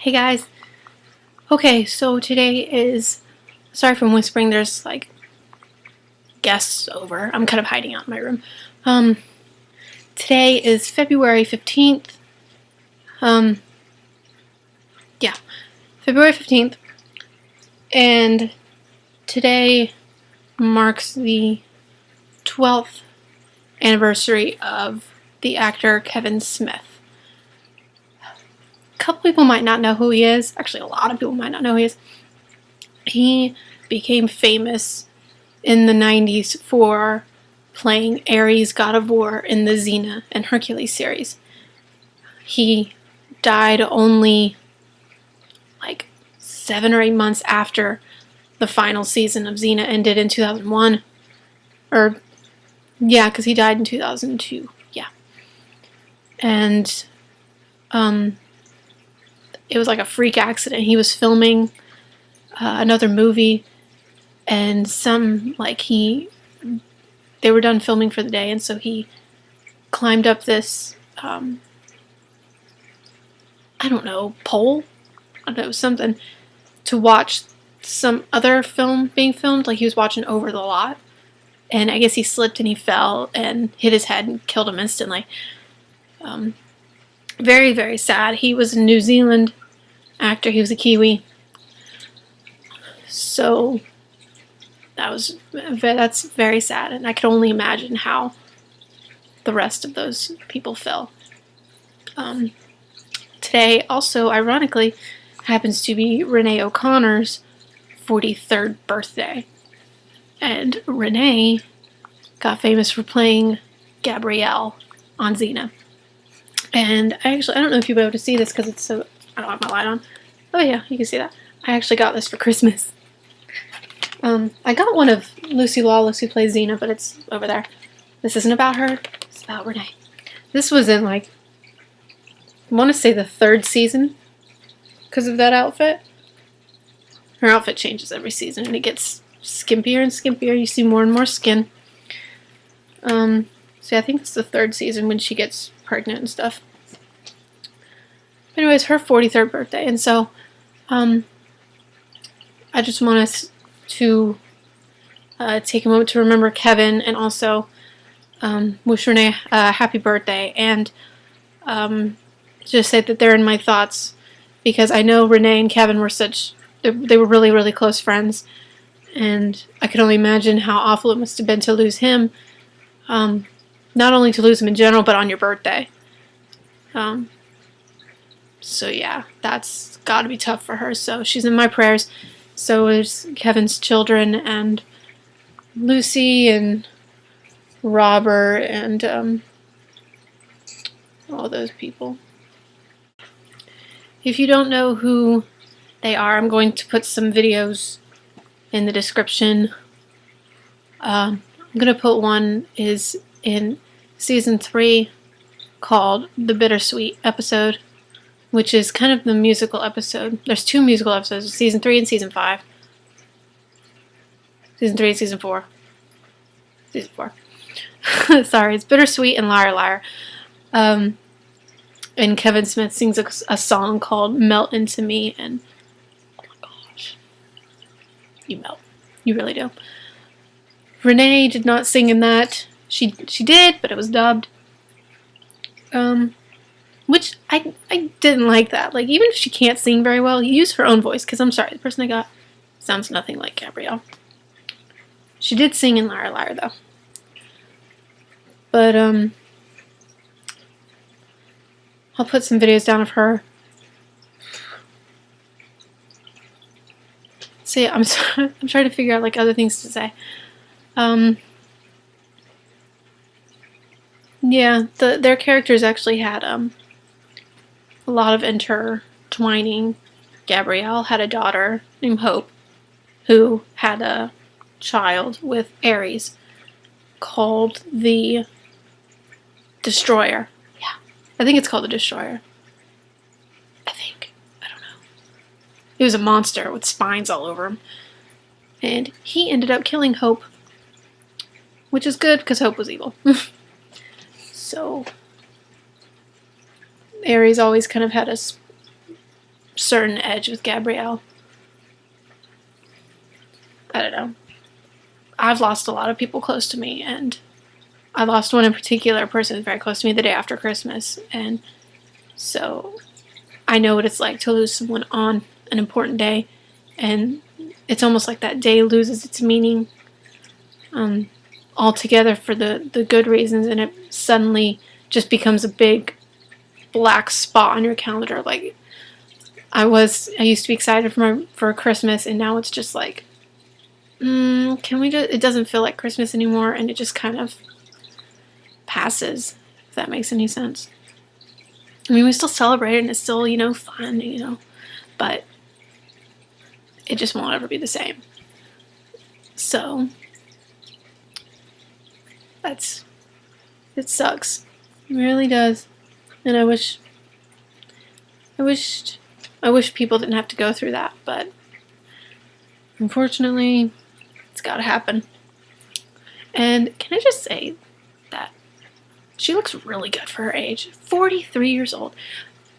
Hey guys. Okay, so today is, sorry if I'm whispering, there's like guests over. I'm kind of hiding out in my room. Today is February 15th. Yeah, February 15th. And today marks the 12th anniversary of the actor Kevin Smith. A couple people might not know who he is. Actually, a lot of people might not know who he is. He became famous in the 90s for playing Ares, God of War in the Xena and Hercules series. He died only like 7 or 8 months after the final season of Xena ended in 2001. Because he died in 2002. Yeah. And it was like a freak accident. He was filming another movie, and they were done filming for the day, and so he climbed up this I don't know, pole? I don't know, something, to watch some other film being filmed. Like, he was watching over the lot, and I guess he slipped and he fell and hit his head and killed him instantly. Very, very sad. He was a New Zealand actor. He was a Kiwi. So that's very sad, and I could only imagine how the rest of those people feel. Today also, ironically, happens to be Renee O'Connor's 43rd birthday. And Renee got famous for playing Gabrielle on Xena. And I don't know if you'll be able to see this because it's so, I don't have my light on. Oh yeah, you can see that. I actually got this for Christmas. I got one of Lucy Lawless, who plays Xena, but it's over there. This isn't about her, it's about Renee. This was in, like, I want to say the 3rd season because of that outfit. Her outfit changes every season, and it gets skimpier and skimpier. You see more and more skin. So yeah, I think it's the 3rd season when she gets pregnant and stuff. Anyways, her 43rd birthday, and so I just want us to take a moment to remember Kevin, and also wish Renee a happy birthday, and just say that they're in my thoughts, because I know Renee and Kevin were they were really, really close friends, and I can only imagine how awful it must have been to lose him, not only to lose him in general, but on your birthday. So yeah, that's got to be tough for her, so she's in my prayers. So is Kevin's children, and Lucy, and Robert, and all those people. If you don't know who they are, I'm going to put some videos in the description. I'm going to put one is in season 3 called The Bittersweet episode, which is kind of the musical episode. There's 2 musical episodes, season 3 and season 5. Season 3 and season 4. Season 4. Sorry, it's Bittersweet and Liar Liar. And Kevin Smith sings a song called Melt Into Me, and oh my gosh, you melt. You really do. Renee did not sing in that. She did, but it was dubbed. Which I didn't like that. Like, even if she can't sing very well, use her own voice, because I'm sorry, the person I got sounds nothing like Gabrielle. She did sing in Liar Liar, though. But, I'll put some videos down of her. So yeah, I'm trying to figure out, like, other things to say. Yeah, their characters actually had, a lot of intertwining. Gabrielle had a daughter named Hope, who had a child with Ares called the Destroyer. Yeah, I think it's called the Destroyer. I don't know. He was a monster with spines all over him. And he ended up killing Hope, which is good because Hope was evil. So Ares always kind of had a certain edge with Gabrielle. I don't know. I've lost a lot of people close to me, and I lost one in particular, a person who's very close to me, the day after Christmas, and so I know what it's like to lose someone on an important day, and it's almost like that day loses its meaning altogether for the good reasons, and it suddenly just becomes a big black spot on your calendar. Like I used to be excited for Christmas, and now it's just like, can we just? It doesn't feel like Christmas anymore, and it just kind of passes. If that makes any sense. I mean, we still celebrate it, and it's still, fun, but it just won't ever be the same. So it sucks. It really does. And I wish people didn't have to go through that, but unfortunately, it's gotta happen. And can I just say that she looks really good for her age. 43 years old.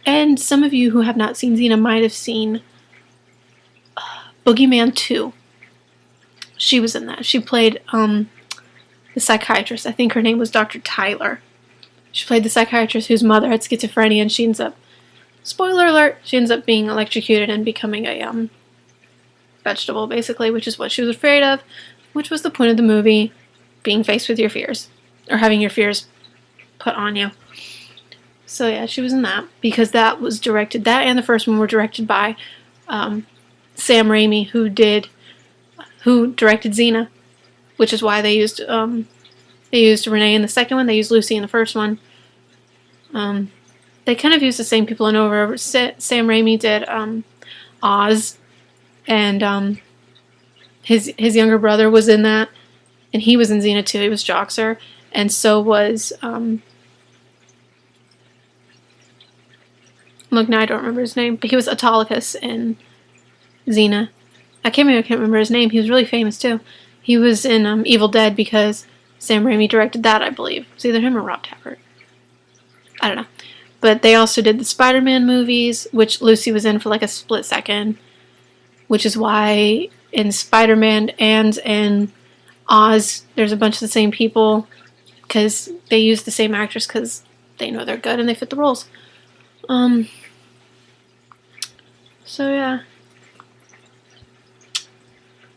And some of you who have not seen Xena might have seen Boogeyman 2. She was in that. She played the psychiatrist. I think her name was Dr. Tyler. She played the psychiatrist whose mother had schizophrenia, and she ends up, spoiler alert, she ends up being electrocuted and becoming a vegetable, basically, which is what she was afraid of, which was the point of the movie, being faced with your fears, or having your fears put on you. So yeah, she was in that, because that and the first one were directed by Sam Raimi, who directed Xena, which is why they used Renee in the second one. They used Lucy in the first one. They kind of used the same people over. Sam Raimi did Oz, and his younger brother was in that, and he was in Xena too. He was Joxer, and so was look, now I don't remember his name, but he was Autolycus in Xena. I can't remember his name. He was really famous too. He was in Evil Dead because Sam Raimi directed that, I believe. It was either him or Rob Tappert. I don't know. But they also did the Spider-Man movies, which Lucy was in for like a split second, which is why in Spider-Man and in Oz, there's a bunch of the same people, because they use the same actress because they know they're good and they fit the roles. So yeah.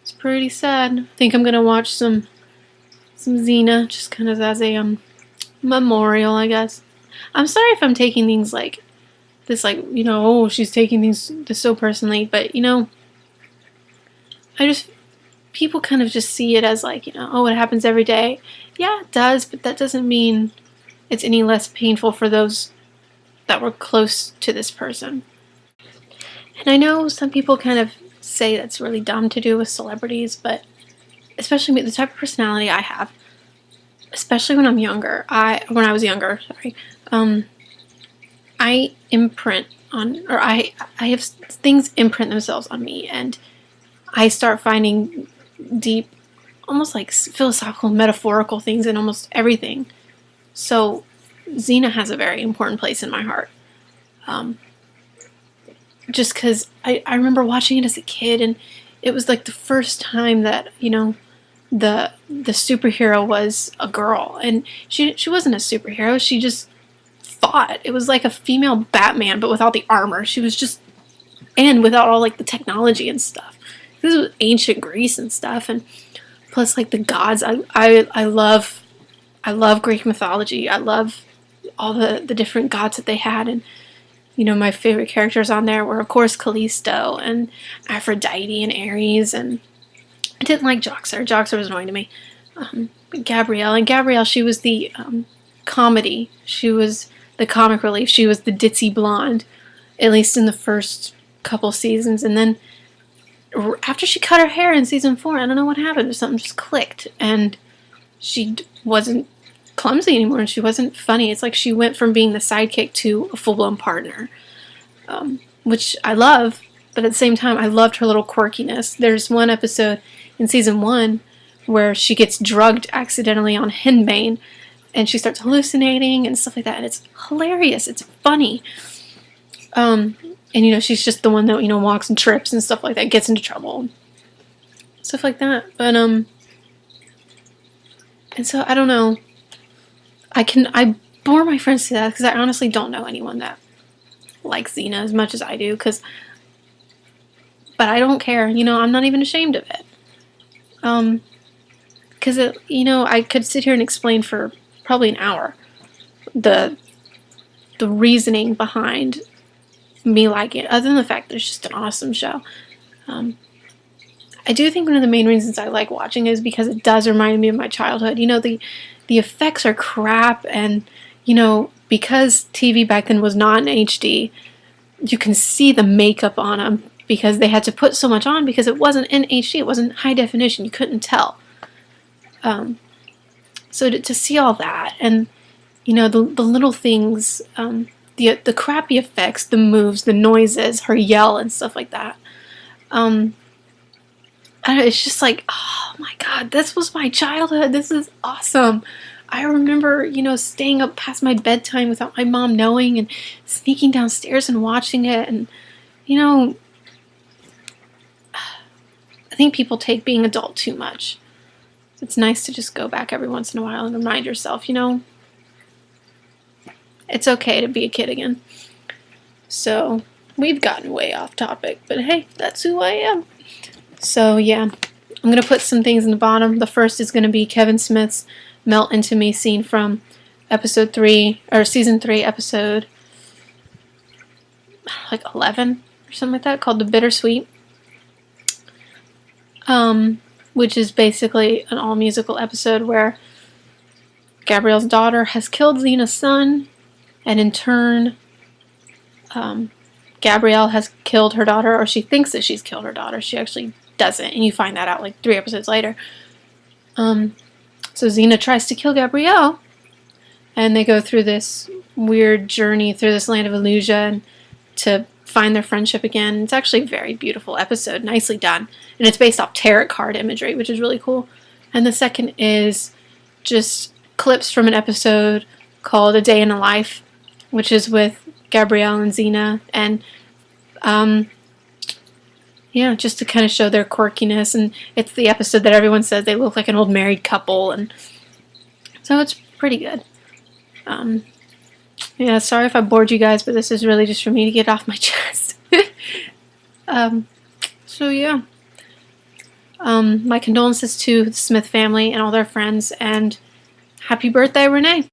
It's pretty sad. I think I'm gonna watch some Xena, just kind of as a memorial, I guess. I'm sorry if I'm taking things like this, like, oh, she's taking this so personally, but people kind of just see it as like, oh, it happens every day. Yeah, it does, but that doesn't mean it's any less painful for those that were close to this person. And I know some people kind of say that's really dumb to do with celebrities, but especially the type of personality I have, especially when I'm younger, when I was younger, I imprint on, or I have things imprint themselves on me, and I start finding deep, almost like philosophical, metaphorical things in almost everything. So Xena has a very important place in my heart. Just because I remember watching it as a kid, and it was like the first time that, the superhero was a girl, and she wasn't a superhero, she just fought. It was like a female Batman, but without the armor. She was just, and without all like the technology and stuff. This was ancient Greece and stuff, and plus like the gods. I love Greek mythology. I love all the different gods that they had, and my favorite characters on there were, of course, Callisto and Aphrodite and Ares, and I didn't like Joxer. Joxer was annoying to me. Gabrielle, she was the comedy. She was the comic relief. She was the ditzy blonde, at least in the first couple seasons. And then after she cut her hair in season 4, I don't know what happened. Something just clicked, and she wasn't clumsy anymore, and she wasn't funny. It's like she went from being the sidekick to a full-blown partner, which I love, but at the same time, I loved her little quirkiness. There's one episode in season 1 where she gets drugged accidentally on henbane, and she starts hallucinating and stuff like that, and it's hilarious. It's funny. And, you know, she's just the one that, you know, walks and trips and stuff like that, gets into trouble. Stuff like that. But, and so, I don't know. I bore my friends to death because I honestly don't know anyone that likes Xena as much as I do. But I don't care. You know, I'm not even ashamed of it. Because, you know, I could sit here and explain for probably an hour the reasoning behind me liking it, other than the fact that it's just an awesome show. I do think one of the main reasons I like watching it is because it does remind me of my childhood. You know, the effects are crap, and, you know, because TV back then was not in HD, you can see the makeup on them because they had to put so much on because it wasn't in HD, it wasn't high definition, you couldn't tell. So to see all that, and, you know, the little things, the crappy effects, the moves, the noises, her yell and stuff like that. It's just like, oh my god, this was my childhood. This is awesome. I remember, you know, staying up past my bedtime without my mom knowing and sneaking downstairs and watching it. And, you know, I think people take being adult too much. It's nice to just go back every once in a while and remind yourself, you know, it's okay to be a kid again. So, we've gotten way off topic, but hey, that's who I am. So, yeah, I'm going to put some things in the bottom. The first is going to be Kevin Smith's Melt Into Me scene from episode 3, or season 3, episode, like 11 or something like that, called The Bittersweet. Which is basically an all-musical episode where Gabrielle's daughter has killed Xena's son, and in turn, Gabrielle has killed her daughter, or she thinks that she's killed her daughter. She actually doesn't, and you find that out like 3 episodes later. So Xena tries to kill Gabrielle, and they go through this weird journey through this land of illusion to find their friendship again. It's actually a very beautiful episode, nicely done, and it's based off tarot card imagery, which is really cool. And the second is just clips from an episode called A Day in a Life, which is with Gabrielle and Xena, and yeah, just to kind of show their quirkiness. And it's the episode that everyone says they look like an old married couple, and so it's pretty good. Yeah, sorry if I bored you guys, but this is really just for me to get off my chest. So yeah, my condolences to the Smith family and all their friends, and happy birthday, Renee.